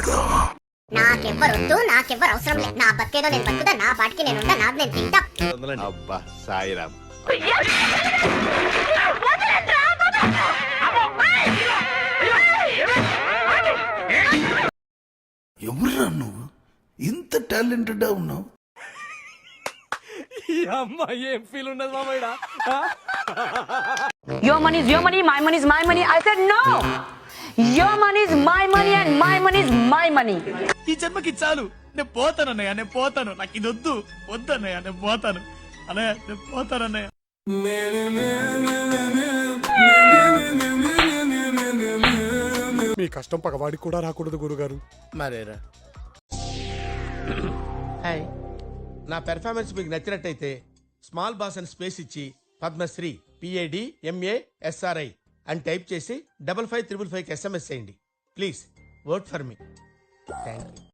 కదా. నాకెవ్వరొద్దు, నాకెవ్వరు అవసరం లేదు. నా బతికేదో నేను బతుకుతా, నా పాటికి నేను ఉంటా, నాది నేను తింటా. అబ్బా సాయిరామ్. ఎవరురా నువ్వు ఇంత టాలెంటెడ్ ఉన్నావు? Your money is your money, my money is my money. I said no. Your money is my money and my money is my money. ఈ జన్మకి చాలు, నేను పోతాను అన్నయ్య, నేను పోతాను. నాకు ఇది వద్దు అన్నయ్య, నేను పోతాను అన్నయ్య, నేను పోతాను అన్నయ్య. మీ కష్టం పగవాడికి కూడా రాకూడదు గురుగారు. మరేరా. హాయ్, నా పెర్ఫార్మెన్స్ మీకు నచ్చినట్టయితే స్మాల్ బాస్ అని స్పేస్ ఇచ్చి పద్మశ్రీ PADMASRI అని టైప్ చేసి 5555 SMS చేయండి. Please vote for me. Thank you.